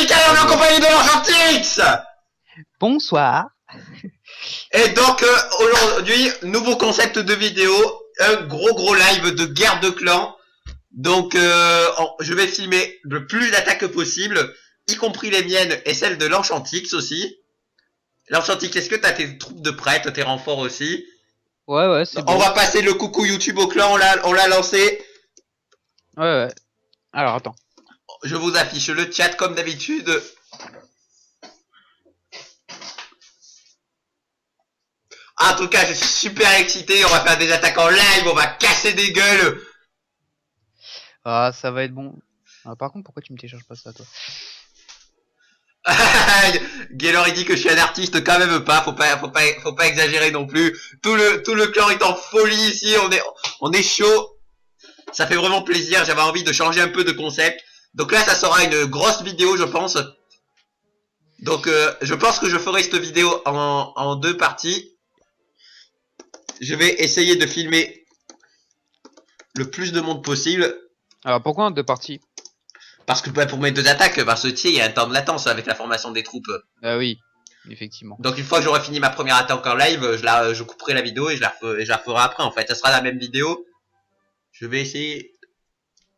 Michael, on est en compagnie de l'Argentix. Bonsoir. Et donc, aujourd'hui, nouveau concept de vidéo, un gros live de guerre de clans. Donc, je vais filmer le plus d'attaques possible, y compris les miennes et celles de l'Enchantix aussi. L'Enchantix, est-ce que t'as tes troupes de prêtres, tes renforts aussi? Ouais, c'est bon. On va passer le coucou YouTube au clan, on l'a lancé. Ouais. Alors, attends. Je vous affiche le chat comme d'habitude. En tout cas, je suis super excité. On va faire des attaques en live. On va casser des gueules. Ah, ça va être bon. Ah, par contre, pourquoi tu me télécharges pas ça, toi? Gaylor, il dit que je suis un artiste, quand même pas. Faut pas exagérer non plus. Tout le clan est en folie ici. On est chaud. Ça fait vraiment plaisir. J'avais envie de changer un peu de concept. Donc là, ça sera une grosse vidéo, je pense. Donc, je pense que je ferai cette vidéo en deux parties. Je vais essayer de filmer le plus de monde possible. Alors, pourquoi en deux parties? Parce que pour mes deux attaques, parce que tu sais, il y a un temps de latence avec la formation des troupes. Ah oui, effectivement. Donc une fois que j'aurai fini ma première attaque en live, je couperai la vidéo et je la ferai après en fait. Ça sera la même vidéo. Je vais essayer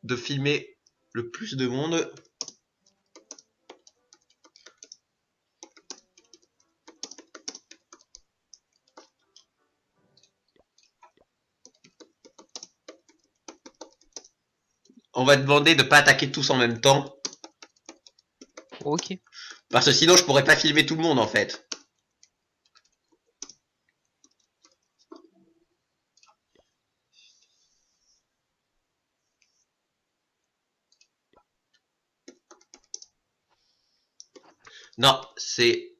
de filmer le plus de monde. On va demander de pas attaquer tous en même temps. Ok. Parce que sinon je pourrais pas filmer tout le monde en fait. Non, c'est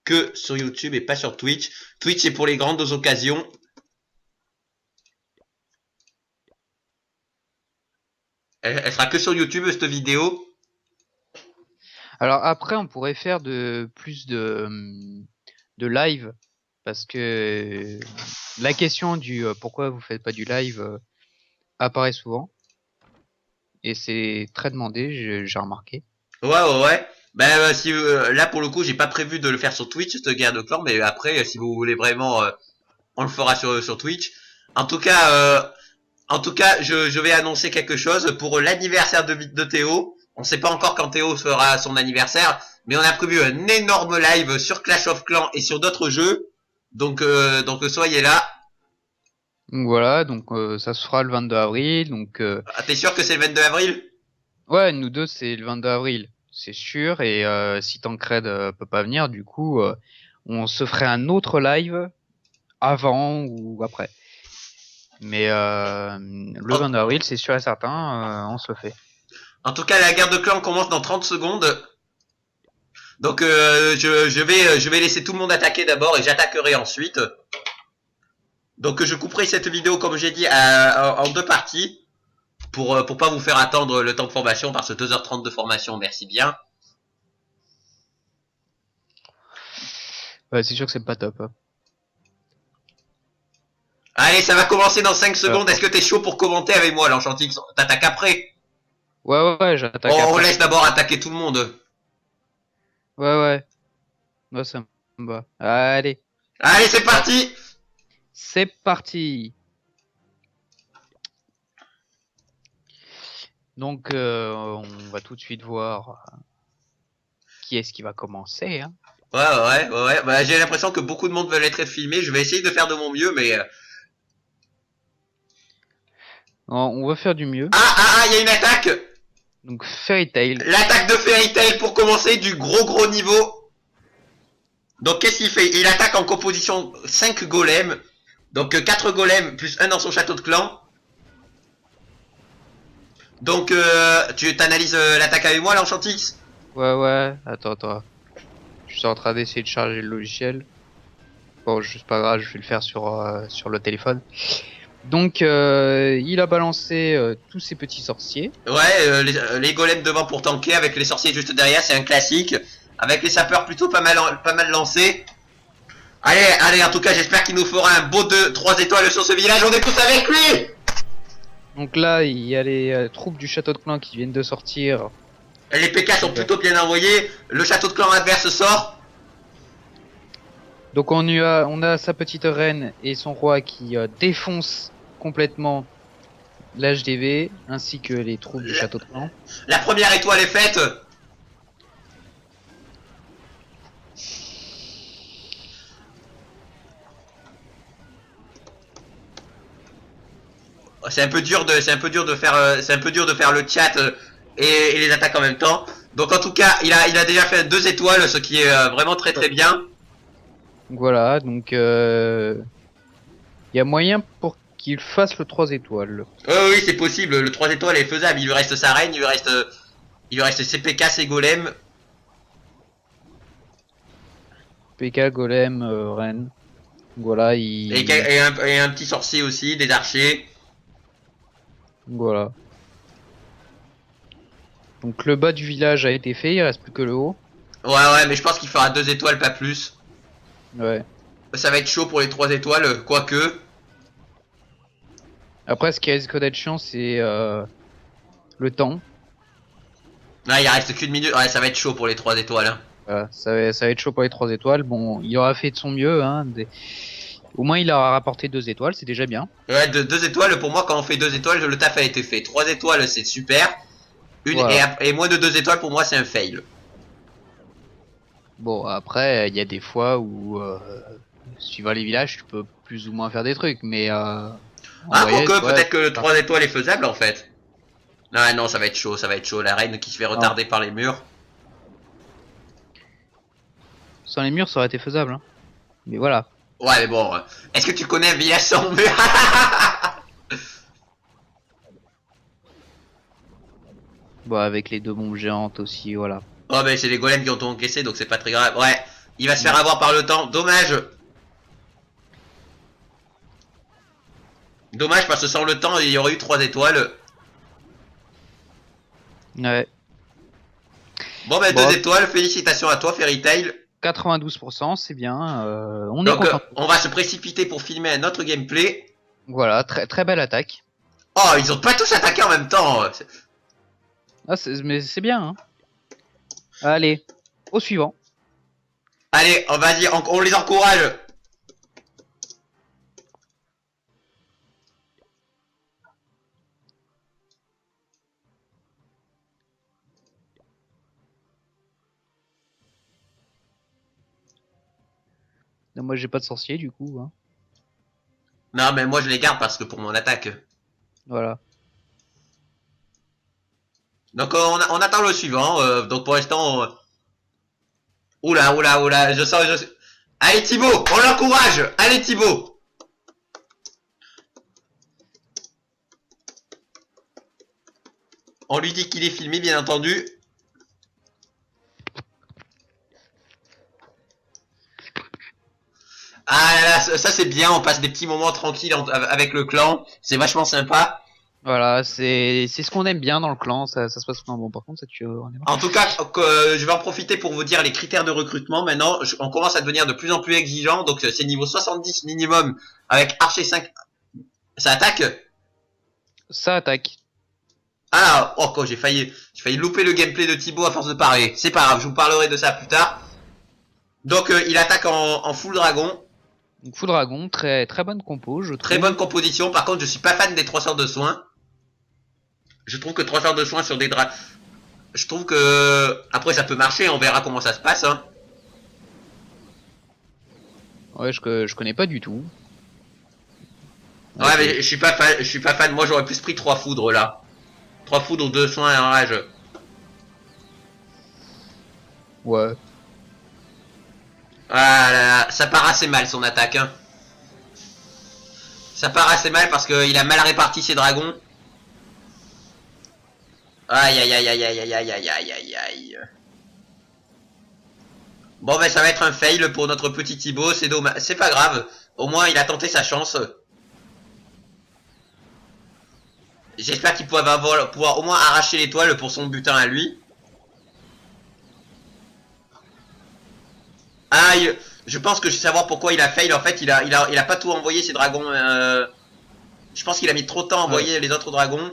que sur YouTube et pas sur Twitch. Twitch c'est pour les grandes occasions. Elle sera que sur YouTube cette vidéo. Alors après, on pourrait faire plus de live, parce que la question du pourquoi vous faites pas du live apparaît souvent, et c'est très demandé, j'ai remarqué. Ouais. Ben si là pour le coup j'ai pas prévu de le faire sur Twitch cette guerre de clans, mais après si vous voulez vraiment, on le fera sur Twitch. En tout cas, je vais annoncer quelque chose pour l'anniversaire de Théo. On sait pas encore quand Théo fera son anniversaire, mais on a prévu un énorme live sur Clash of Clans et sur d'autres jeux. Donc soyez là. Donc voilà, donc ça se fera le 22 avril, donc Ah, t'es sûr que c'est le 22 avril? ouais, nous deux c'est le 22 avril, c'est sûr, et si Tancred peut pas venir, du coup on se ferait un autre live avant ou après. Mais le 22 avril, c'est sûr et certain, on se le fait. En tout cas, la guerre de clans commence dans 30 secondes. Donc je vais laisser tout le monde attaquer d'abord et j'attaquerai ensuite. Donc je couperai cette vidéo comme j'ai dit en deux parties pour pas vous faire attendre le temps de formation parce que 2h30 de formation, merci bien. Ouais, c'est sûr que c'est pas top. Hein. Allez, ça va commencer dans 5 secondes. Est-ce que t'es chaud pour commenter avec moi, l'Enchantix? T'attaques après? Ouais, j'attaque On après. laisse d'abord attaquer tout le monde. Ouais. Moi, ça me va. Allez, Allez, c'est parti! c'est parti. Donc, on va tout de suite voir qui est-ce qui va commencer. Hein. Ouais. Bah, j'ai l'impression que beaucoup de monde veulent être filmé. Je vais essayer de faire de mon mieux, mais... On va faire du mieux. Il y a une attaque! Donc, Fairy Tail. L'attaque de Fairy Tail pour commencer du gros niveau. Donc qu'est-ce qu'il fait? Il attaque en composition 5 golems. Donc 4 golems plus 1 dans son château de clan. Donc tu t'analyses l'attaque avec moi, l'Enchantix? Ouais. Attends. Je suis en train d'essayer de charger le logiciel. Bon, c'est pas grave, je vais le faire sur le téléphone. Donc, il a balancé tous ses petits sorciers. Ouais, les golems devant pour tanker, avec les sorciers juste derrière, c'est un classique. Avec les sapeurs plutôt pas mal lancés. Allez, en tout cas, j'espère qu'il nous fera un beau 3 étoiles sur ce village, on est tous avec lui! Donc là, il y a les troupes du château de clan qui viennent de sortir Les PK sont plutôt bien envoyés. Le château de clan adverse sort. Donc on a sa petite reine et son roi qui défoncent complètement l'HDV ainsi que les troupes du château de clan. La première étoile est faite. C'est un peu dur de faire le chat et les attaques en même temps. Donc en tout cas, il a déjà fait 2 étoiles, ce qui est vraiment très très bien. Voilà, donc il y a moyen pour qu'il fasse le 3 étoiles. Oui, c'est possible. Le 3 étoiles est faisable. Il lui reste sa reine, il lui reste ses PK, ses golems. PK, golem, reine. Voilà, Et un petit sorcier aussi, des archers. Voilà. Donc le bas du village a été fait, il reste plus que le haut. Ouais, mais je pense qu'il fera 2 étoiles, pas plus. Ouais. Ça va être chaud pour les 3 étoiles, quoique. Après, ce qui risque d'être chiant, c'est le temps. Ouais, il reste qu'une minute. Ouais, ça va être chaud pour les 3 étoiles. Hein. Voilà, ça va être chaud pour les 3 étoiles. Bon, il aura fait de son mieux. Hein, Au moins, il aura rapporté 2 étoiles, c'est déjà bien. Ouais, 2 étoiles, pour moi, quand on fait 2 étoiles, le taf a été fait. 3 étoiles, c'est super. Voilà. Et moins de 2 étoiles, pour moi, c'est un fail. Bon, après, il y a des fois où, suivant les villages, tu peux plus ou moins faire des trucs, mais Quoique, peut-être que le 3 étoiles est faisable, en fait. Non, ça va être chaud, ça va être chaud. La reine qui se fait retarder par les murs. Sans les murs, ça aurait été faisable. Hein. Mais voilà. Ouais, mais bon. Est-ce que tu connais un village sans mur? Bon, avec les 2 bombes géantes aussi, voilà. Oh, mais c'est les golems qui ont tout encaissé, donc c'est pas très grave. Ouais, il va se faire avoir par le temps. Dommage. Dommage, parce que sans le temps, il y aurait eu 3 étoiles. Ouais. Bon, 2 étoiles. Félicitations à toi, Fairy Tail. 92%, c'est bien. On est Donc, content. on va se précipiter pour filmer un autre gameplay. Voilà, très très belle attaque. Oh, ils ont pas tous attaqué en même temps. Ah, mais c'est bien. Hein. Allez, au suivant. Allez, vas-y, on les encourage. Non, moi, j'ai pas de sorcier du coup. Hein. Non, mais moi je les garde parce que pour mon attaque. Voilà. Donc on attend le suivant. Donc pour l'instant, oula, je sens. Allez Thibaut, on l'encourage. Allez Thibaut. On lui dit qu'il est filmé, bien entendu. Ah là là, ça c'est bien. On passe des petits moments tranquilles avec le clan. C'est vachement sympa. Voilà, c'est ce qu'on aime bien dans le clan, ça se passe bien. Bon, par contre, ça tu En tout cas, je vais en profiter pour vous dire les critères de recrutement. Maintenant, on commence à devenir de plus en plus exigeant. Donc, c'est niveau 70 minimum avec Archer 5. Ça attaque? Ça attaque. Ah, oh, quoi, j'ai failli louper le gameplay de Thibaut à force de parler. C'est pas grave, je vous parlerai de ça plus tard. Donc, il attaque en full dragon. Donc, full dragon, très très bonne compo, je trouve. Très bonne composition. Par contre, je suis pas fan des 3 sorts de soins. Je trouve que 3 sorts de soins sur des dragons. Je trouve que après ça peut marcher, on verra comment ça se passe. Hein. Ouais, je connais pas du tout. Ouais, mais je suis pas fan. Moi, j'aurais plus pris 3 foudres là. 3 foudres, 2 soins et un rage. Ouais. Ah là là, ça part assez mal son attaque. Hein. Ça part assez mal parce qu'il a mal réparti ses dragons. Aïe aïe aïe aïe aïe aïe aïe aïe aïe aïe aïe. Bon ben ça va être un fail pour notre petit Thibaut, c'est dommage, c'est pas grave. Au moins il a tenté sa chance. J'espère qu'il va pouvoir au moins arracher l'étoile pour son butin à lui. Ah, je pense que je sais savoir pourquoi il a fail. En fait, il a pas tout envoyé ses dragons. Je pense qu'il a mis trop de temps à envoyer les autres dragons.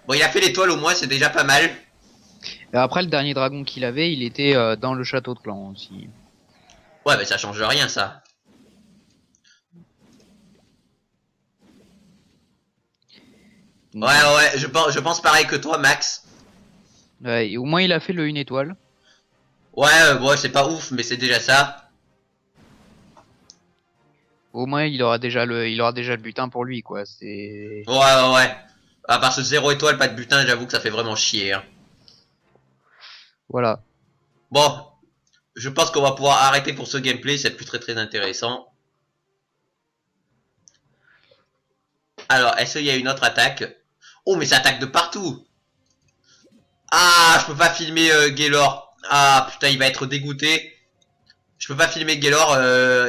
Bon, il a fait l'étoile au moins, c'est déjà pas mal. Et après, le dernier dragon qu'il avait, il était dans le château de clan aussi. Ouais, mais ça change rien, ça. Ouais, Donc, ouais, je pense pareil que toi, Max. ouais, et au moins, il a fait le 1 étoile. Ouais, bon, c'est pas ouf, mais c'est déjà ça. Au moins, il aura déjà le butin pour lui, quoi. C'est, Ouais, ouais, ouais. À part ce 0 étoile, pas de butin, j'avoue que ça fait vraiment chier, hein. voilà. Bon, je pense qu'on va pouvoir arrêter pour ce gameplay, c'est plus très très intéressant. Alors, est-ce qu'il y a une autre attaque? Oh, mais ça attaque de partout. Ah, je peux pas filmer Gaylor. Ah, putain, il va être dégoûté. Je peux pas filmer Gaylor,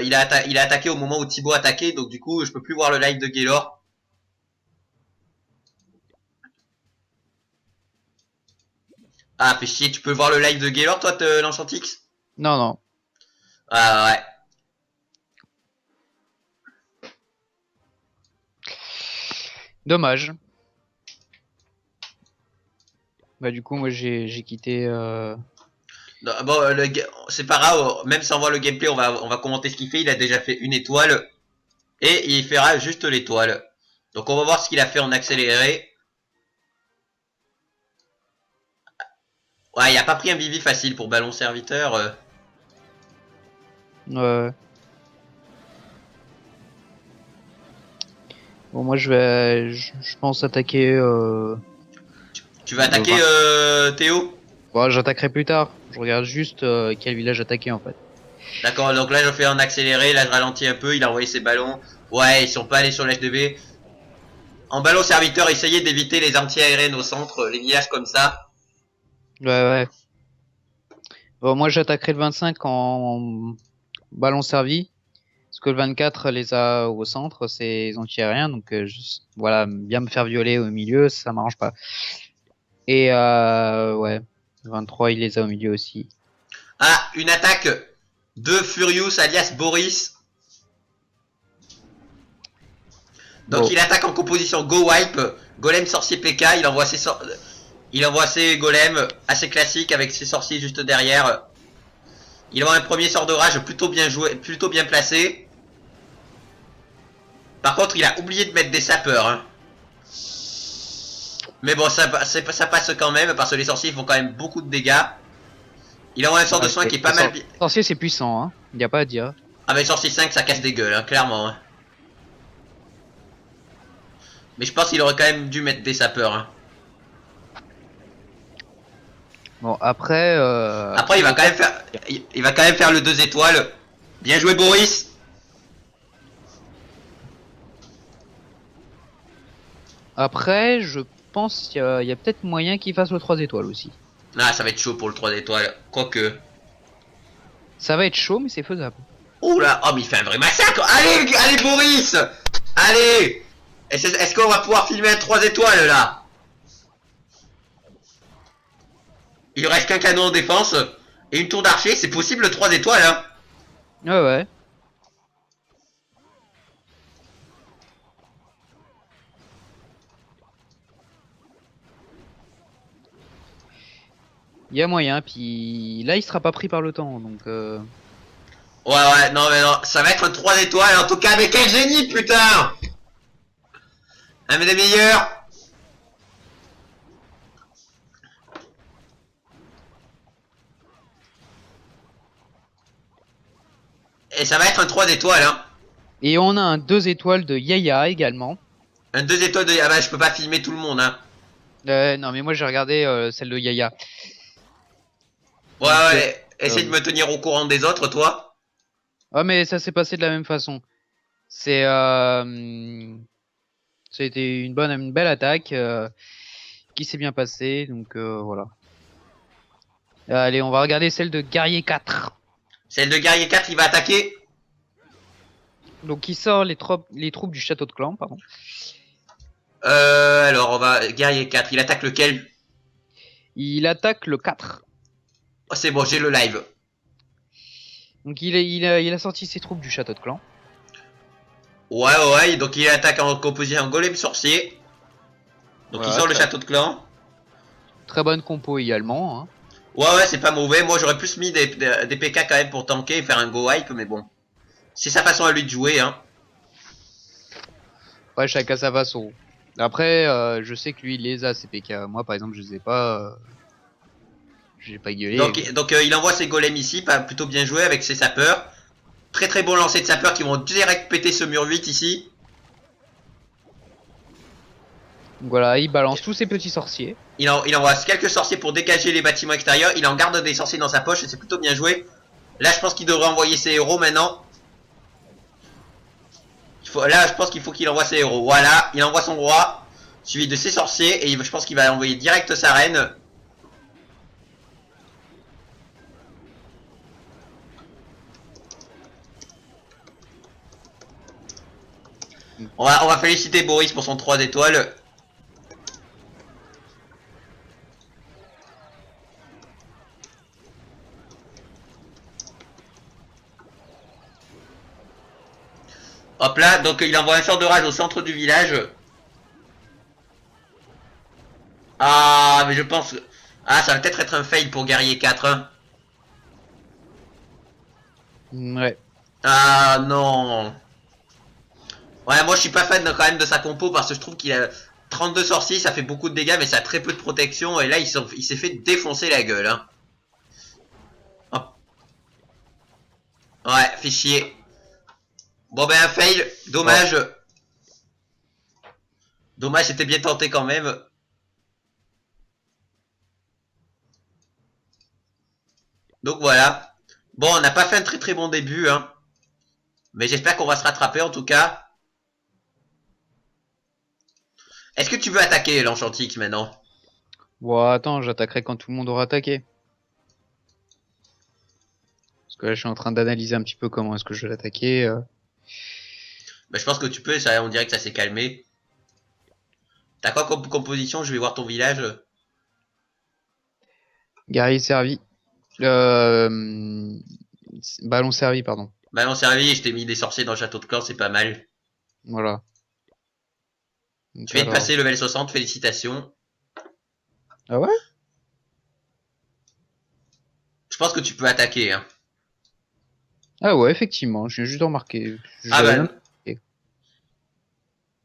il a attaqué au moment où Thibaut a attaqué, donc du coup, je peux plus voir le live de Gaylor. Ah, fait chier, tu peux voir le live de Gaylor, toi, l'Enchantix? Non, non. Ah, ouais. Dommage. Bah, du coup, moi, j'ai quitté. Non, bon, c'est pas grave, même sans voir le gameplay, on va commenter ce qu'il fait. Il a déjà fait une étoile, et il fera juste l'étoile. Donc on va voir ce qu'il a fait en accéléré. Ouais, il a pas pris un Vivi facile pour ballon serviteur. Ouais. Bon, moi, je pense attaquer. Tu vas Le attaquer 20. Théo? Bon, j'attaquerai plus tard. Je regarde juste quel village attaquer en fait. D'accord, donc là je fais en accéléré, là je ralentis un peu, il a envoyé ses ballons. Ouais, ils sont pas allés sur l'HDV. En ballon serviteur, essayez d'éviter les anti-aériennes au centre, les villages comme ça. Ouais, ouais. Bon, moi, j'attaquerai le 25 en ballon servi. Parce que le 24 les a au centre, c'est anti-aériens. Donc, voilà, bien me faire violer au milieu, ça m'arrange pas. Et ouais, 23 il les a au milieu aussi. Ah, une attaque de Furious alias Boris. Donc Bon, il attaque en composition Go Wipe, Golem sorcier PK, il envoie ses golems assez classiques avec ses sorciers juste derrière. Il envoie un premier sort de rage plutôt bien joué, plutôt bien placé. Par contre, il a oublié de mettre des sapeurs, hein. Mais bon, ça passe quand même parce que les sorciers font quand même beaucoup de dégâts. Il envoie un sort de soin qui est pas mal. Sorcier, c'est puissant, hein. Y a pas à dire. Ah, mais sorcier 5, ça casse des gueules, hein, clairement, hein. Mais je pense qu'il aurait quand même dû mettre des sapeurs, hein. Bon, après. Après, il va quand même faire le 2 étoiles. Bien joué, Boris. Après, je pense qu'il y a peut-être moyen qu'il fasse le 3 étoiles aussi. Ah, ça va être chaud pour le 3 étoiles. Quoique. Ça va être chaud, mais c'est faisable. Oh là, oh, mais il fait un vrai massacre. Allez, allez, Boris. Allez. Est-ce qu'on va pouvoir filmer un 3 étoiles, là? Il reste qu'un canon en défense. Et une tour d'archer, c'est possible le 3 étoiles, hein. Ouais, ouais. Il y a moyen, puis là il sera pas pris par le temps, donc Ouais, ouais, non, mais non, ça va être 3 étoiles, en tout cas, mais quel génie, putain. Un des meilleurs. Et ça va être un 3 étoiles, hein. Et on a un 2 étoiles de Yaya également. Un 2 étoiles de... Ah bah, je peux pas filmer tout le monde, hein. Non mais moi j'ai regardé celle de Yaya. Ouais, Donc, ouais, essaye de me tenir au courant des autres, toi. ah mais ça s'est passé de la même façon. C'est C'était une belle attaque qui s'est bien passée, donc voilà. Allez, on va regarder celle de Guerrier 4. Celle de Guerrier 4, il va attaquer. Donc il sort les troupes du château de clan, pardon. Alors, on va... Guerrier 4, il attaque lequel? Il attaque le 4. Oh, c'est bon, j'ai le live. Donc il a sorti ses troupes du château de clan. Ouais, ouais, donc il attaque en composition golem sorcier. Donc Voilà, il sort le château de clan. très bonne compo également. Hein. Ouais, c'est pas mauvais. Moi, j'aurais plus mis des PK quand même pour tanker et faire un go hype, mais bon. C'est sa façon à lui de jouer, hein. Ouais, chacun sa façon. Après, je sais que lui, il les a, ces PK. Moi, par exemple, je les ai pas. J'ai pas gueulé. Donc il envoie ses golems ici, pas plutôt bien joué avec ses sapeurs. Très très bon lancer de sapeurs qui vont direct péter ce mur 8 ici. Donc voilà, il balance tous ses petits sorciers. Il envoie quelques sorciers pour dégager les bâtiments extérieurs. Il en garde des sorciers dans sa poche et c'est plutôt bien joué. Là, je pense qu'il devrait envoyer ses héros maintenant. Là, je pense qu'il faut qu'il envoie ses héros. Voilà, il envoie son roi, suivi de ses sorciers, et je pense qu'il va envoyer direct sa reine. On va féliciter Boris pour son 3 étoiles. Hop là, donc il envoie un sort de rage au centre du village. Ah, mais je pense... Ah, ça va peut-être être un fail pour Guerrier 4. Hein. Ouais. Ah, non. Ouais, moi je suis pas fan quand même de sa compo parce que je trouve qu'il a 32 sorciers, ça fait beaucoup de dégâts, mais ça a très peu de protection. Et là, il s'est fait défoncer la gueule. Hein. Hop. Ouais, fait chier. Bon ben, un fail. Dommage. Oh. Dommage, c'était bien tenté quand même. Donc voilà. Bon, on n'a pas fait un très très bon début, hein. Mais j'espère qu'on va se rattraper en tout cas. Est-ce que tu veux attaquer l'Enchantix maintenant? Bon, attends, j'attaquerai quand tout le monde aura attaqué. Parce que là, je suis en train d'analyser un petit peu comment est-ce que je vais l'attaquer. Bah, je pense que tu peux, ça, on dirait que ça s'est calmé. T'as quoi comme composition? Je vais voir ton village. Guerrier servi. Ballon servi, pardon. Ballon servi, je t'ai mis des sorciers dans le château de Caen, c'est pas mal. Voilà. Donc, tu viens de passer level 60, félicitations. Ah ouais? Je pense que tu peux attaquer. Hein. Ah ouais, effectivement, je viens juste de remarquer. Ah bah.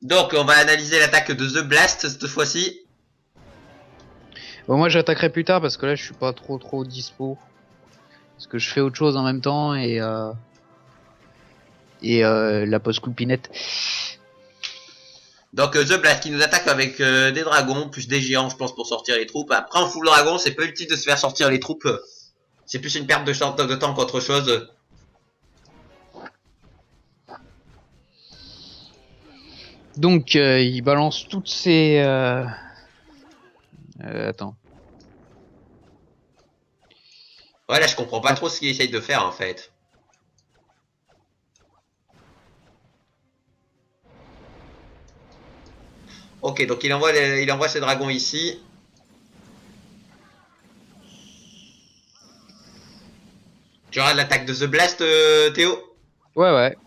Donc, on va analyser l'attaque de The Blast cette fois-ci. Bon, moi, j'attaquerai plus tard parce que là, je suis pas trop dispo. Parce que je fais autre chose en même temps et la pause coupinette. Donc The Blast qui nous attaque avec des dragons, plus des géants je pense pour sortir les troupes. Après en full dragon c'est pas utile de se faire sortir les troupes. C'est plus une perte de temps qu'autre chose. Donc il balance toutes ses... attends. Ouais là je comprends pas trop ce qu'il essaye de faire en fait. Ok, donc il envoie ses dragons ici. Tu regardes l'attaque de The Blast, Théo? Ouais.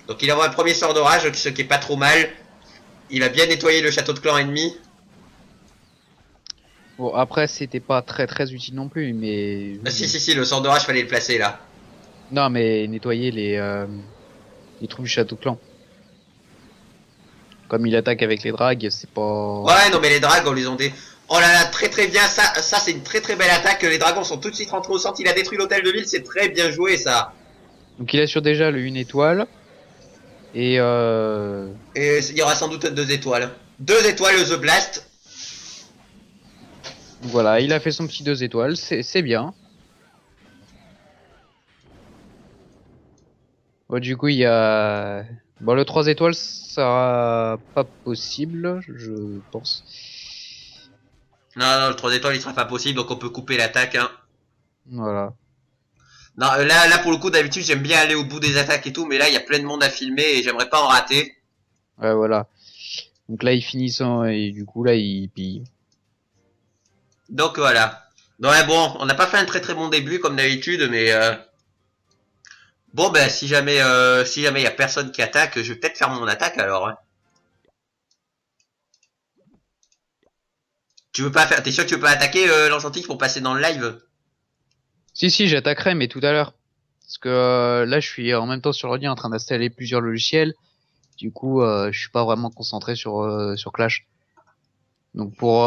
Donc il envoie un premier sort d'orage, ce qui est pas trop mal. Il va bien nettoyer le château de clan ennemi. Bon, après, c'était pas très utile non plus, mais... Ah, si, le sort d'orage fallait le placer là. Non, mais nettoyer les troupes du château clan. Comme il attaque avec les dragues, c'est pas... Ouais, non, mais les dragues, on les ont des... Oh là là, très bien, ça c'est une très belle attaque. Les dragons sont tout de suite rentrés au centre. Il a détruit l'hôtel de ville, c'est très bien joué ça. Donc il assure déjà le 1 étoile. Et il y aura sans doute 2 étoiles. 2 étoiles The Blast. Voilà, il a fait son petit 2 étoiles, c'est bien. Bon, du coup, il y a... Bon, le 3 étoiles, ça sera pas possible, je pense. Non, le 3 étoiles, il sera pas possible, donc on peut couper l'attaque. Hein. Voilà. Non, là, pour le coup, d'habitude, j'aime bien aller au bout des attaques et tout, mais là, il y a plein de monde à filmer et j'aimerais pas en rater. Ouais, voilà. Donc là, il finit sans... Et du coup, là, il pille. Donc, voilà. Ouais, bon, on n'a pas fait un très bon début, comme d'habitude, mais... Bon, ben, si jamais il y a personne qui attaque, je vais peut-être faire mon attaque, alors. Hein. Tu veux pas faire... T'es sûr que tu veux pas attaquer l'enchantique pour passer dans le live? Si, j'attaquerai, mais tout à l'heure. Parce que là, je suis en même temps sur l'ordi en train d'installer plusieurs logiciels. Du coup, je suis pas vraiment concentré sur Clash. Donc pour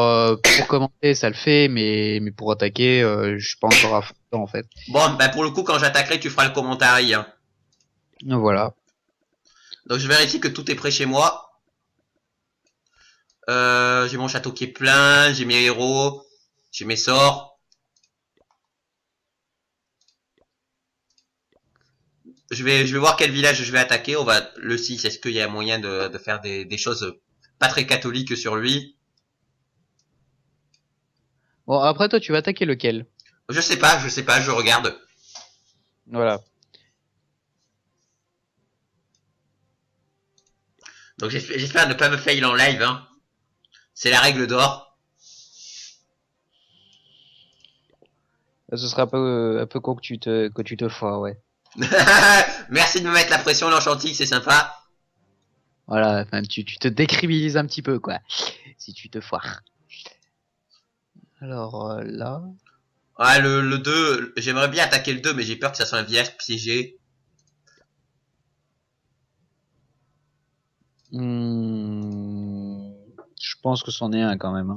commenter, ça le fait, mais pour attaquer, je suis pas encore à fond dedans, en fait. Bon, bah pour le coup, quand j'attaquerai, tu feras le commentaire. Hein. Donc voilà. Donc je vérifie que tout est prêt chez moi. J'ai mon château qui est plein, j'ai mes héros, j'ai mes sorts. Je vais voir quel village je vais attaquer. On va le 6. Est-ce qu'il y a moyen de faire des choses pas très catholiques sur lui? Bon, après toi, tu vas attaquer lequel? Je sais pas, je regarde. Voilà. Donc j'espère ne pas me fail en live. Hein. C'est la règle d'or. Ce serait un peu con que tu te foires, ouais. Merci de me mettre la pression, l'enchantique, c'est sympa. Voilà, enfin, tu te décribilises un petit peu, quoi. Si tu te foires. Alors là. Ouais, le 2, j'aimerais bien attaquer le 2, mais j'ai peur que ça soit un village piégé. Je pense que c'en est un quand même. Hein.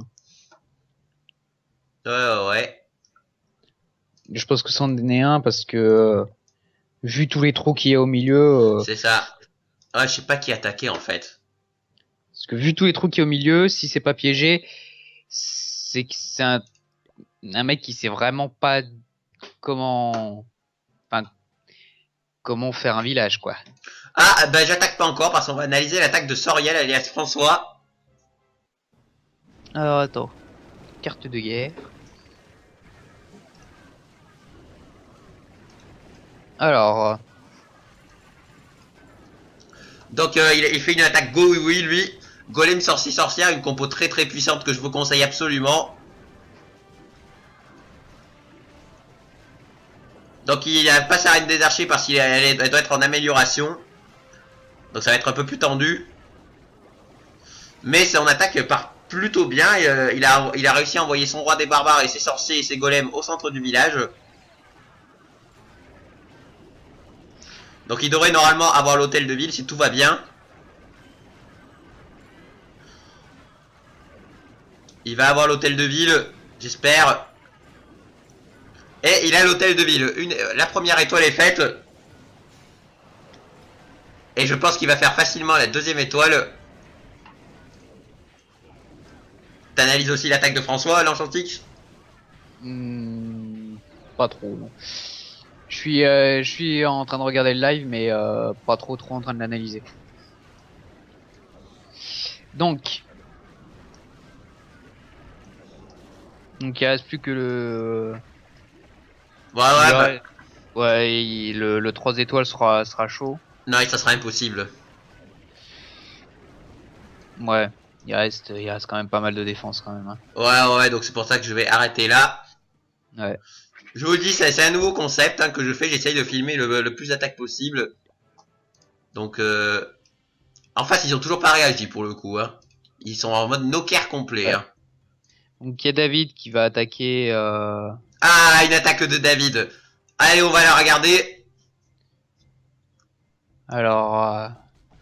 Ouais. Je pense que c'en est un parce que vu tous les trous qu'il y a au milieu. C'est ça. Ouais, je sais pas qui attaquer en fait. Parce que vu tous les trous qu'il y a au milieu, si c'est pas piégé, c'est que c'est un mec qui sait vraiment pas comment. Enfin, comment faire un village, quoi. Ah, bah j'attaque pas encore parce qu'on va analyser l'attaque de Soriel alias François. Alors attends. Carte de guerre. Alors. Donc il fait une attaque go oui lui. Golem sorcière, une compo très puissante que je vous conseille absolument. Donc il a pas sa reine des archers parce qu'elle doit être en amélioration. Donc ça va être un peu plus tendu. Mais son attaque part plutôt bien. Et, il a réussi à envoyer son roi des barbares et ses sorciers et ses golems au centre du village. Donc il devrait normalement avoir l'hôtel de ville si tout va bien. Il va avoir l'hôtel de ville, j'espère. Et il a l'hôtel de ville. La première étoile est faite. Et je pense qu'il va faire facilement la deuxième étoile. T'analyses aussi l'attaque de François, l'enchantique? Pas trop, non. Je suis en train de regarder le live, mais pas trop en train de l'analyser. Donc il reste plus que le. Ouais, le 3 étoiles sera chaud. Non, ça sera impossible. Ouais, il reste quand même pas mal de défense quand même. Hein. Ouais, donc c'est pour ça que je vais arrêter là. Ouais. Je vous dis, c'est un nouveau concept hein, que je fais. J'essaye de filmer le plus d'attaques possible. Donc, en face, ils ont toujours pas réagi pour le coup. Hein. Ils sont en mode no-care complet. Ouais. Hein. Donc, il y a David qui va attaquer... Ah, une attaque de David. Allez, on va la regarder. Alors...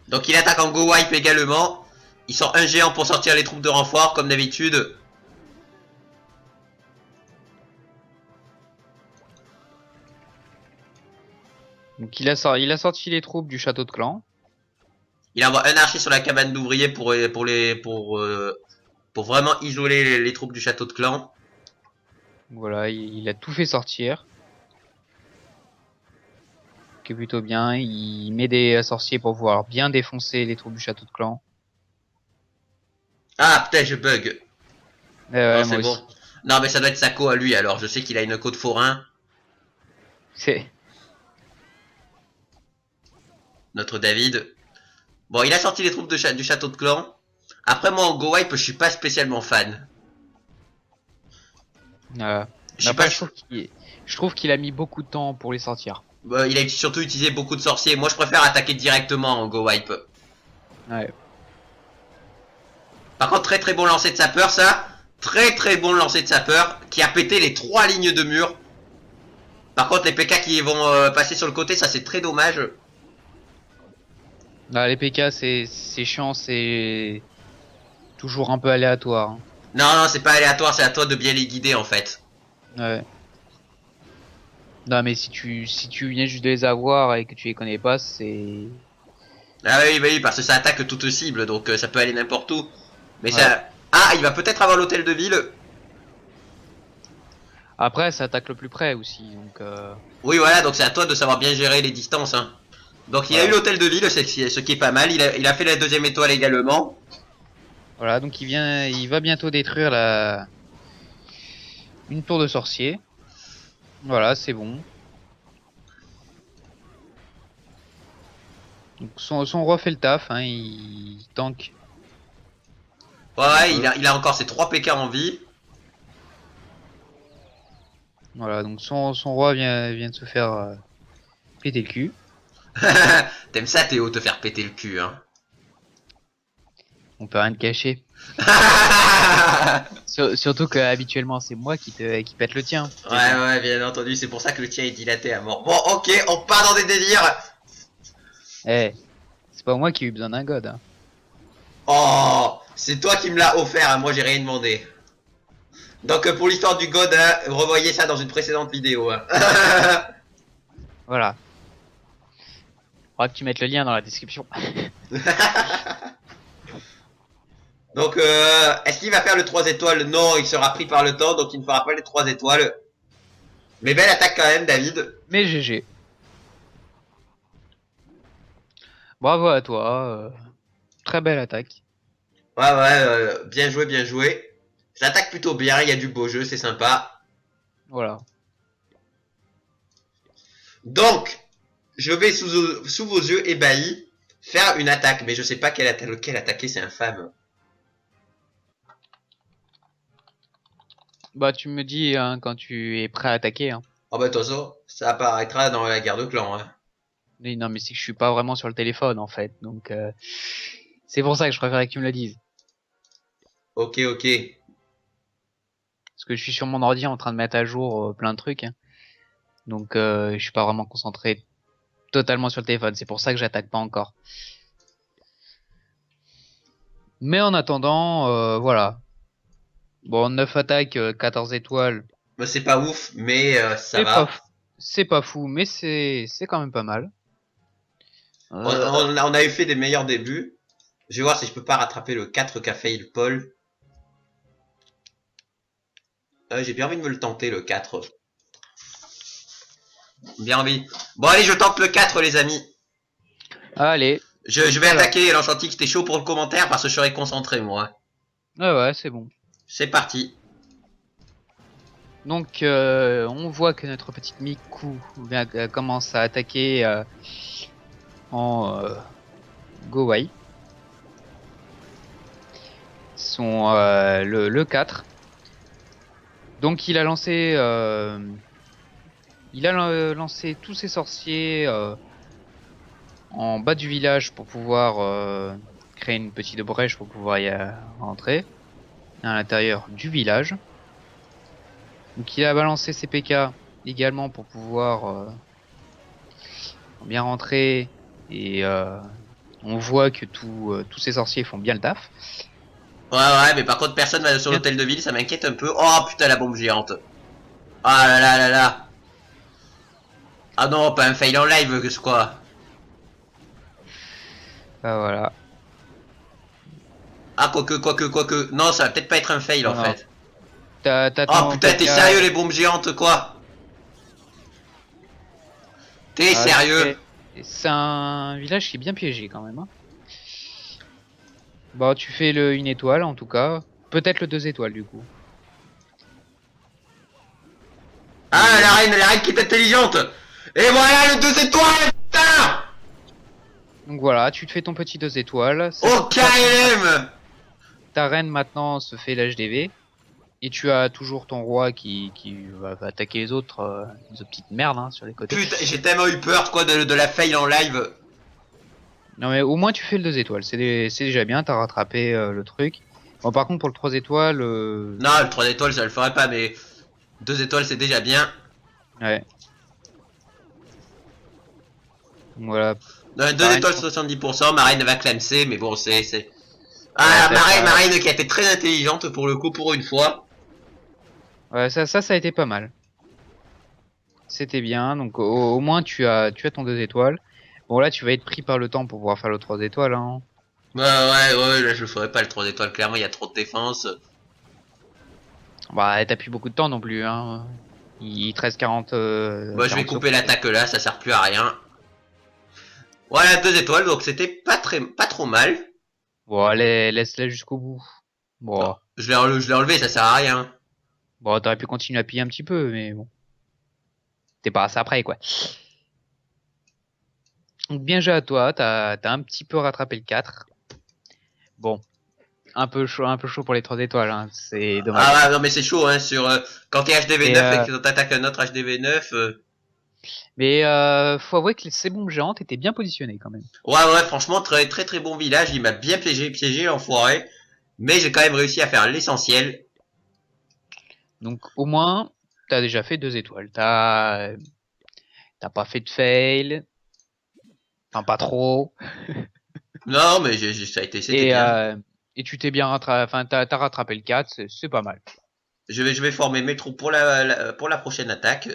Donc, il attaque en go wipe également. Il sort un géant pour sortir les troupes de renfort, comme d'habitude. Donc il a sorti les troupes du château de clan. Il envoie un archer sur la cabane d'ouvriers pour vraiment isoler les troupes du château de clan. Voilà, il a tout fait sortir. Qui est plutôt bien. Il met des sorciers pour pouvoir bien défoncer les troupes du château de clan. Ah putain, je bug. Ouais, c'est bon. Non mais ça doit être Sako à lui alors. Je sais qu'il a une côte forain. C'est... Notre David. Bon, il a sorti les troupes du château de clan. Après, moi, en Go Wipe, je suis pas spécialement fan. Je trouve qu'il a mis beaucoup de temps pour les sortir. Il a surtout utilisé beaucoup de sorciers. Moi, je préfère attaquer directement en Go Wipe. Ouais. Par contre, très bon lancer de sapeur, ça. Très très bon lancer de sapeur qui a pété les 3 lignes de mur. Par contre les PK qui vont passer sur le côté, ça c'est très dommage. Ah, les PK c'est chiant, c'est toujours un peu aléatoire. Hein. Non non c'est pas aléatoire, c'est à toi de bien les guider en fait. Ouais. Non mais si tu viens juste de les avoir et que tu les connais pas, c'est... Ah oui parce que ça attaque toute cible donc ça peut aller n'importe où. Mais Ouais. ça... Ah il va peut-être avoir l'hôtel de ville. Après ça attaque le plus près aussi, donc Oui voilà donc c'est à toi de savoir bien gérer les distances hein. Donc il a eu voilà. l'hôtel de ville, ce qui est pas mal, il a fait la 2ème étoile également. Voilà, donc il va bientôt détruire une tour de sorcier. Voilà, c'est bon. Donc son roi fait le taf, hein, il tank. Ouais il a encore ses 3 PK en vie. Voilà, donc son roi vient de se faire péter le cul. T'aimes ça Théo, te faire péter le cul hein. On peut rien te cacher. Surtout que habituellement c'est moi qui pète le tien. Ouais bien entendu, c'est pour ça que le tien est dilaté à mort. Bon ok, on part dans des délires. Eh, c'est pas moi qui ai eu besoin d'un god. Hein. Oh, c'est toi qui me l'as offert, hein, moi j'ai rien demandé. Donc pour l'histoire du god, hein, revoyez ça dans une précédente vidéo. Hein. Voilà. Faudra que tu mettes le lien dans la description. Donc est-ce qu'il va faire le 3 étoiles? Non, il sera pris par le temps, donc il ne fera pas les 3 étoiles. Mais belle attaque quand même David. Mais GG. Bravo à toi. Très belle attaque. Ouais, bien joué, bien joué. J'attaque plutôt bien, il y a du beau jeu, c'est sympa. Voilà. Donc, je vais sous vos yeux ébahis faire une attaque, mais je sais pas lequel attaquer, c'est infâme. Bah tu me dis hein, quand tu es prêt à attaquer. Hein. Oh bah de toute façon, ça apparaîtra dans la guerre de clan. Hein. Mais non mais c'est que je suis pas vraiment sur le téléphone en fait. Donc c'est pour ça que je préférais que tu me le dises. Ok. Parce que je suis sur mon ordi en train de mettre à jour plein de trucs. Hein. Donc je suis pas vraiment concentré totalement sur le téléphone. C'est pour ça que j'attaque pas encore. Mais en attendant, voilà. Bon, 9 attaques, 14 étoiles. Bah, c'est pas ouf, mais ça C'est va. pas, c'est pas fou, mais c'est quand même pas mal. On a eu fait des meilleurs débuts. Je vais voir si je peux pas rattraper le 4 qu'a fail Paul. J'ai bien envie de me le tenter, le 4. Bien envie. Bon allez, je tente le 4 les amis. Allez. Je vais attaquer l'enchantique, t'es chaud pour le commentaire parce que je serai concentré moi. Ouais, c'est bon. C'est parti. Donc on voit que notre petite Miku commence à attaquer en Gowai. Son le 4. Donc il a lancé lancé tous ses sorciers en bas du village pour pouvoir créer une petite brèche pour pouvoir y rentrer à l'intérieur du village. Donc il a balancé ses PK également pour pouvoir bien rentrer et on voit que tous ces sorciers font bien le taf. Ouais, mais par contre personne va sur l'hôtel de ville, ça m'inquiète un peu. Oh putain la bombe géante. Ah là. Ah non, pas un fail en live, que ce quoi. Bah voilà. Ah quoique. Non, ça va peut-être pas être un fail en fait. Oh putain, t'es sérieux les bombes géantes quoi? T'es sérieux? C'est un village qui est bien piégé quand même. Hein. Bon, tu fais le 1 étoile en tout cas. Peut-être le 2 étoiles du coup. Ah, la reine qui est intelligente. Et voilà le 2 étoiles, putain. Donc voilà, tu te fais ton petit 2 étoiles. Oh, KLM. Ta reine maintenant se fait l'HDV. Et tu as toujours ton roi qui va attaquer les autres petites merdes hein, sur les côtés. Putain, j'ai tellement eu peur quoi de la fail en live. Non mais au moins tu fais le 2 étoiles, c'est déjà bien, t'as rattrapé le truc. Bon, par contre, pour le 3 étoiles, Non, le 3 étoiles, ça le ferait pas, mais 2 étoiles, c'est déjà bien. ouais. Voilà. 2 Pareil, étoiles, 70%. Marine va clamser, mais bon, c'est... ouais, Ah, t'as pas... Marine qui a été très intelligente pour le coup, pour une fois. Ouais, ça a été pas mal. C'était bien. Donc, au moins, tu as ton 2 étoiles. Bon, là, tu vas être pris par le temps pour pouvoir faire le 3 étoiles, hein. Ouais, là, je le ferai pas, le 3 étoiles, clairement, il y a trop de défense. Bah, t'as plus beaucoup de temps non plus, hein. Il te reste 40, Moi, je vais 40 couper secondes. l'attaque là, ça sert plus à rien. Voilà, 2 étoiles, donc c'était pas trop mal. Bon, allez, laisse-la jusqu'au bout. Non, Bon, je l'ai enlevé, ça sert à rien. bon, t'aurais pu continuer à piller un petit peu, mais bon. T'es pas assez après, quoi. Donc, bien joué à toi. T'as un petit peu rattrapé le 4. Bon, un peu chaud pour les 3 étoiles, hein. C'est Ah dommage. ouais, non mais c'est chaud, hein, quand t'es Mais, HDV9 et que t'attaques un autre HDV9. faut avouer que ces bombes géantes étaient bien positionnées quand même. Ouais, franchement, très bon village, il m'a bien piégé l'enfoiré. Mais j'ai quand même réussi à faire l'essentiel. Donc, au moins, t'as déjà fait 2 étoiles. T'as pas fait de fail. Enfin, pas trop. Non, mais c'était Et, bien. euh, et tu t'es bien rattrapé. Enfin, t'as rattrapé le 4. C'est pas mal. Je vais former mes troupes pour pour la prochaine attaque.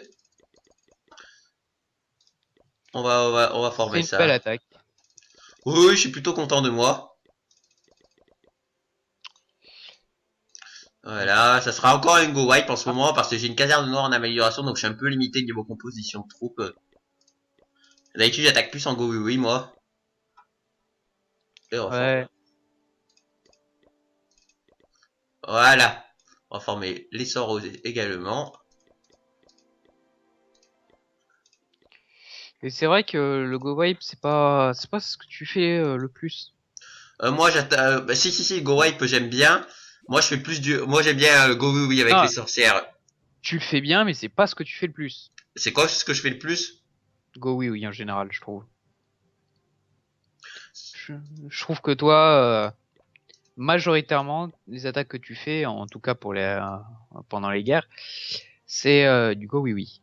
On va C'est former une belle ça. attaque. Oui, je suis plutôt content de moi. Voilà, ça sera encore un go wipe en ce Ah, moment parce que j'ai une caserne noire en amélioration, donc je suis un peu limité niveau composition de troupes. D'habitude, j'attaque plus en go oui, moi. Et on va ouais. Voilà. On va former les sorts également. Et c'est vrai que le Go Wipe, c'est pas ce que tu fais le plus. Moi, j'attaque... si, go wipe, j'aime bien. Moi, je fais plus du... Moi, j'aime bien go oui avec les Non, sorcières. tu le fais bien, mais c'est pas ce que tu fais le plus. C'est quoi ce que je fais le plus? Go oui, oui, en général, je trouve. Je, je trouve que toi, majoritairement, les attaques que tu fais, en tout cas pendant les guerres, c'est du Go oui, oui.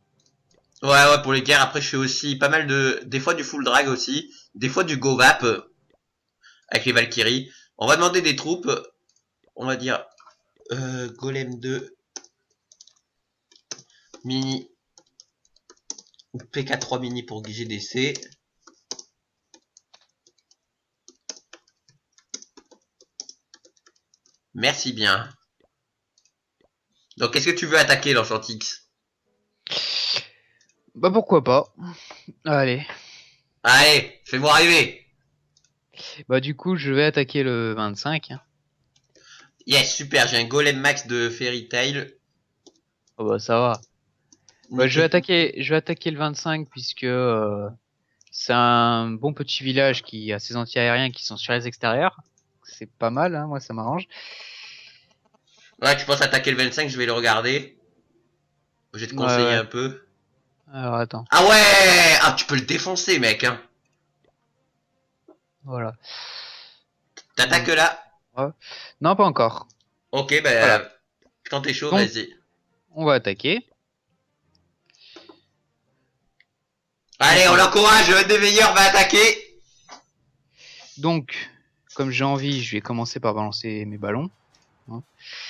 Ouais, pour les guerres, après, je fais aussi pas mal de... Des fois du full drag aussi. Des fois du go vap avec les Valkyries. On va demander des troupes. On va dire... Golem 2, Mini... Ou PK3 Mini pour GDC. Merci bien. Donc, est-ce que tu veux attaquer l'Enchantix? Bah pourquoi pas. Allez. Allez, fais-moi rêver. Bah du coup, je vais attaquer le 25, hein. Yes, super, j'ai un golem max de Fairy Tail. Oh bah ça va. Bah, Nickel. je vais attaquer le 25 puisque c'est un bon petit village qui a ses anti-aériens qui sont sur les extérieurs. C'est pas mal, hein, moi ça m'arrange. Ouais, tu penses attaquer le 25, je vais le regarder. Je vais te Ouais, conseiller ouais. un peu. Alors attends, Ah ouais! Ah, tu peux le défoncer, mec, hein. voilà. T'attaques Donc, là? ouais. Non, pas encore. Ok, Voilà. quand t'es chaud, Donc, vas-y. on va attaquer. Allez, Donc, on l'encourage, un des meilleurs va attaquer. donc, comme j'ai envie, je vais commencer par balancer mes ballons, hein.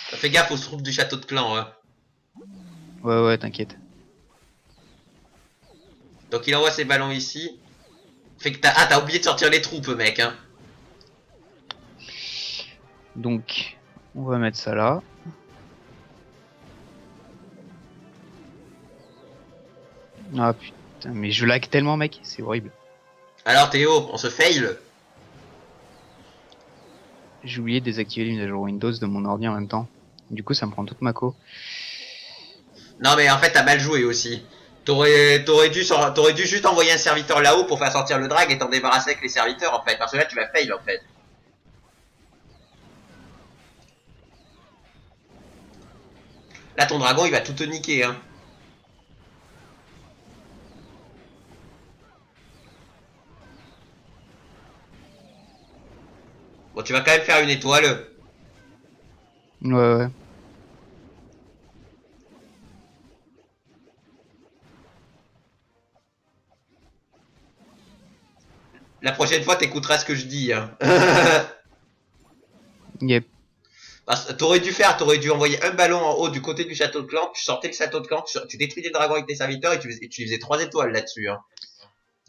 Fais gaffe aux troupes du château de clan, hein. Ouais, ouais, t'inquiète. Donc il envoie ses ballons ici. Fait que t'as oublié de sortir les troupes, mec, hein. Donc, on va mettre ça là. Ah putain, mais je lag tellement, mec, c'est horrible. Alors Théo, on se fail. J'ai oublié de désactiver les mises à jour Windows de mon ordi en même temps. Du coup, ça me prend toute ma co. Non mais en fait t'as mal joué aussi. T'aurais dû juste envoyer un serviteur là-haut pour faire sortir le drag et t'en débarrasser avec les serviteurs en fait. Parce que là tu vas fail en fait. Là ton dragon il va tout te niquer hein. Bon tu vas quand même faire une étoile. Ouais, ouais. La prochaine fois, t'écouteras ce que je dis. Hein. Yep. T'aurais dû envoyer un ballon en haut du côté du château de clan, tu sortais le château de clan, tu détruis des dragons avec tes serviteurs et tu faisais 3 étoiles là-dessus. Hein.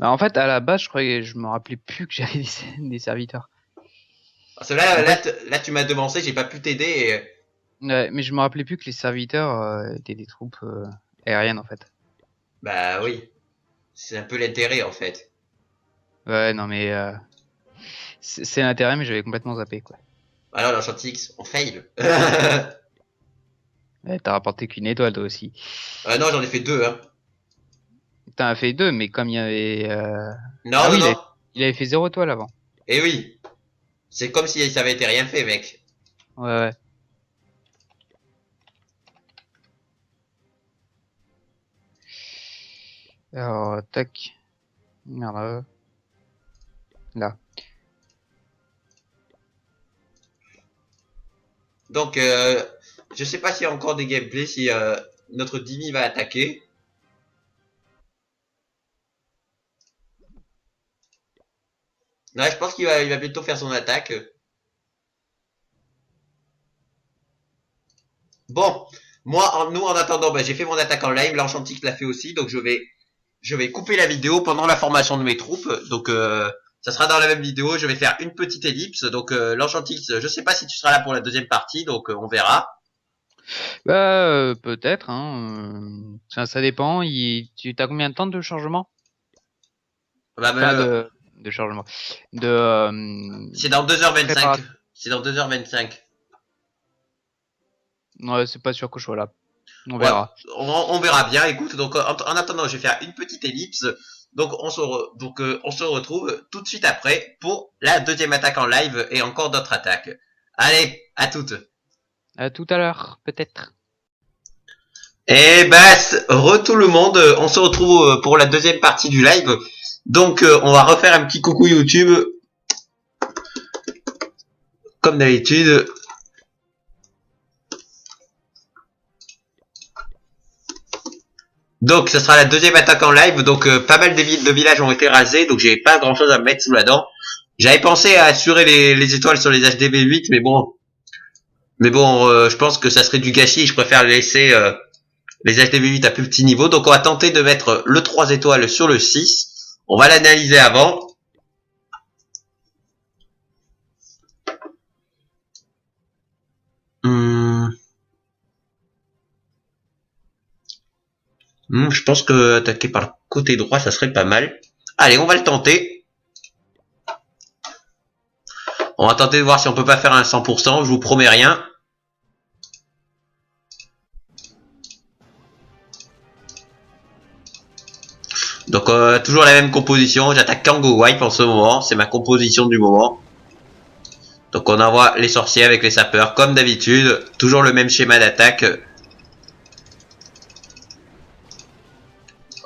Bah, en fait, à la base, je me rappelais plus que j'avais des serviteurs. Parce que là, En fait, là tu m'as devancé, j'ai pas pu t'aider. ouais, mais je me rappelais plus que les serviteurs étaient des troupes aériennes, en fait. Bah oui, c'est un peu l'intérêt en fait. Ouais, non, mais c'est l'intérêt, mais j'avais complètement zappé, quoi. Alors, l'Enchantix, on fail. Ouais, t'as rapporté qu'une étoile, toi aussi. Non, j'en ai fait 2. Hein. T'en as fait deux, mais comme il y avait... Non, Ah non, oui, non. il avait fait 0 étoile avant. Eh oui, c'est comme si ça avait été rien fait, mec. Ouais, ouais. Alors, tac. Merde. Là. Donc, je sais pas s'il y a encore des gameplays, si notre Dimi va attaquer. Ouais, je pense il va bientôt faire son attaque. Bon, nous en attendant, bah, j'ai fait mon attaque en live, l'Enchantrix l'a fait aussi, donc je vais couper la vidéo pendant la formation de mes troupes. Donc, ça sera dans la même vidéo. Je vais faire une petite ellipse. Donc, l'Enchantrix, je sais pas si tu seras là pour la deuxième partie, donc on verra. Bah, peut-être, hein. Ça dépend. Tu t'as combien de temps de chargement? Bah, Enfin, de chargement. De... c'est dans 2h25. préparation. C'est dans 2h25. Ouais, c'est pas sûr que je sois là. On Ouais, verra. on verra bien. Écoute, donc en attendant, je vais faire une petite ellipse. Donc on se retrouve tout de suite après pour la deuxième attaque en live et encore d'autres attaques. Allez, à toutes. À tout à l'heure, peut-être. Et bah, tout le monde, on se retrouve pour la deuxième partie du live. Donc on va refaire un petit coucou YouTube. Comme d'habitude. Donc, ce sera la deuxième attaque en live. Donc, pas mal de villages ont été rasés. Donc, j'ai pas grand chose à me mettre sous la dent. J'avais pensé à assurer les étoiles sur les HDB 8, mais bon. Je pense que ça serait du gâchis. Je préfère laisser les HDB 8 à plus petit niveau. Donc, on va tenter de mettre le 3 étoiles sur le 6. On va l'analyser avant. Je pense que attaquer par le côté droit, ça serait pas mal. Allez, on va le tenter. On va tenter de voir si on peut pas faire un 100%. Je vous promets rien. Donc toujours la même composition, j'attaque Kango Wipe en ce moment, c'est ma composition du moment. Donc on envoie les sorciers avec les sapeurs comme d'habitude, toujours le même schéma d'attaque.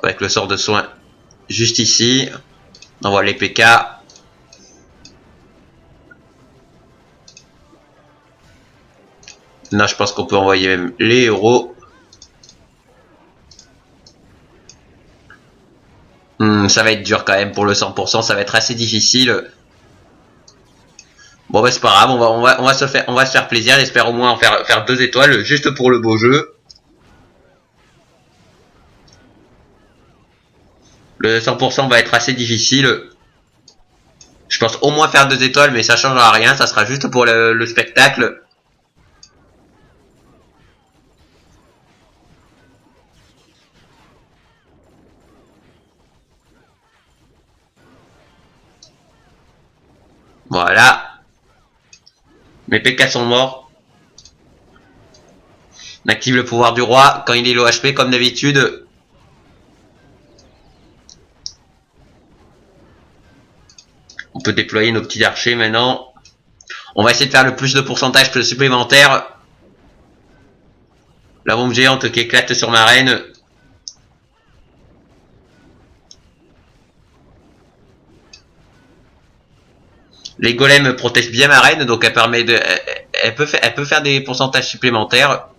Avec le sort de soin juste ici, on envoie les PK. Là je pense qu'on peut envoyer même les héros. Ça va être dur quand même pour le 100%, ça va être assez difficile. Bon bah c'est pas grave, on va se faire plaisir, j'espère au moins en faire 2 étoiles juste pour le beau jeu. Le 100% va être assez difficile. Je pense au moins faire 2 étoiles, mais ça changera rien, ça sera juste pour le spectacle. Voilà. Mes PK sont morts. On active le pouvoir du roi quand il est low HP comme d'habitude. On peut déployer nos petits archers maintenant. On va essayer de faire le plus de pourcentage supplémentaire. La bombe géante qui éclate sur ma reine. Les golems protègent bien ma reine, donc elle peut faire des pourcentages supplémentaires.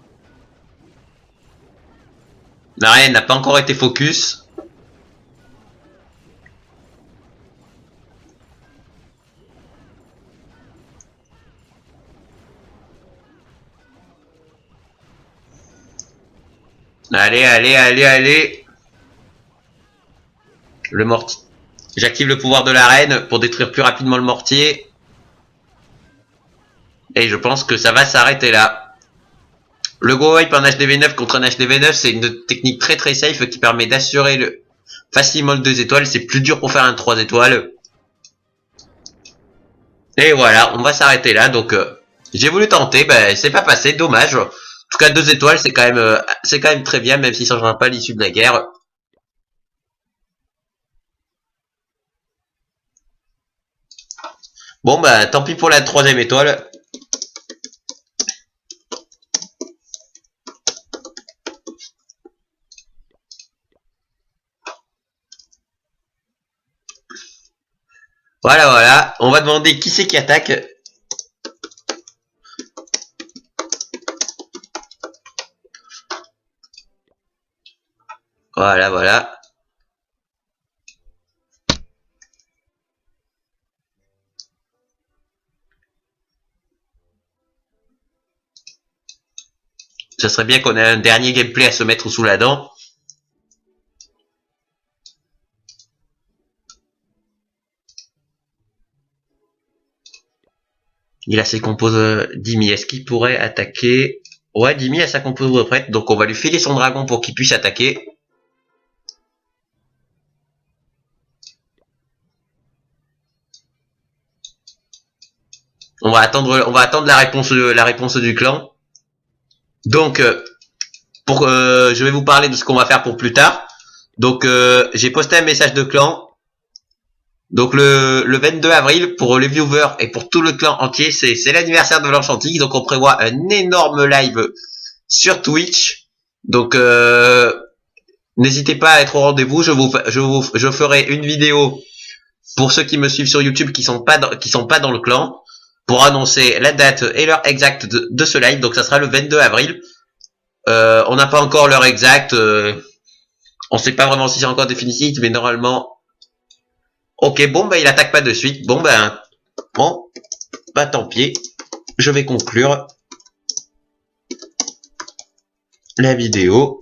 La reine n'a pas encore été focus. Allez, allez, allez, allez. Le mortier. J'active le pouvoir de la reine pour détruire plus rapidement le mortier. Et je pense que ça va s'arrêter là. Le go wipe en HDV9 contre un HDV9, c'est une technique très très safe qui permet d'assurer facilement le 2 étoiles. C'est plus dur pour faire un 3 étoiles. Et voilà, on va s'arrêter là. Donc j'ai voulu tenter, ben c'est pas passé, dommage. En tout cas 2 étoiles c'est quand même très bien, même si ça ne changera pas l'issue de la guerre. Bon bah tant pis pour la 3e étoile. Voilà, voilà. On va demander qui c'est qui attaque. Voilà, voilà. Ça serait bien qu'on ait un dernier gameplay à se mettre sous la dent. Il a ses compos Dimi. Est-ce qu'il pourrait attaquer? Ouais, Dimi a sa compose prête. Donc on va lui filer son dragon pour qu'il puisse attaquer. On va attendre la réponse du clan. Donc, je vais vous parler de ce qu'on va faire pour plus tard. Donc, j'ai posté un message de clan. Donc, le 22 avril, pour les viewers et pour tout le clan entier, c'est l'anniversaire de l'Enchantique. Donc, on prévoit un énorme live sur Twitch. Donc, n'hésitez pas à être au rendez-vous. Je ferai une vidéo pour ceux qui me suivent sur YouTube qui sont pas dans le clan, pour annoncer la date et l'heure exacte de ce live. Donc ça sera le 22 avril. On n'a pas encore l'heure exacte. On sait pas vraiment si c'est encore définitif, mais normalement. Ok, bon bah il attaque pas de suite. Bon bah tant pis. Je vais conclure la vidéo.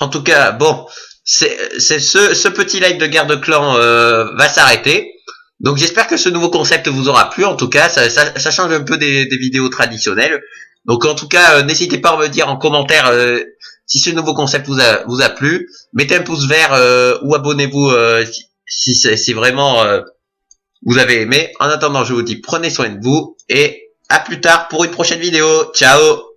En tout cas, bon, ce petit live de guerre de clan va s'arrêter. Donc j'espère que ce nouveau concept vous aura plu. En tout cas, ça change un peu des vidéos traditionnelles. Donc en tout cas, n'hésitez pas à me dire en commentaire si ce nouveau concept vous a plu. Mettez un pouce vert ou abonnez-vous si vraiment vous avez aimé. En attendant, je vous dis prenez soin de vous et à plus tard pour une prochaine vidéo. Ciao!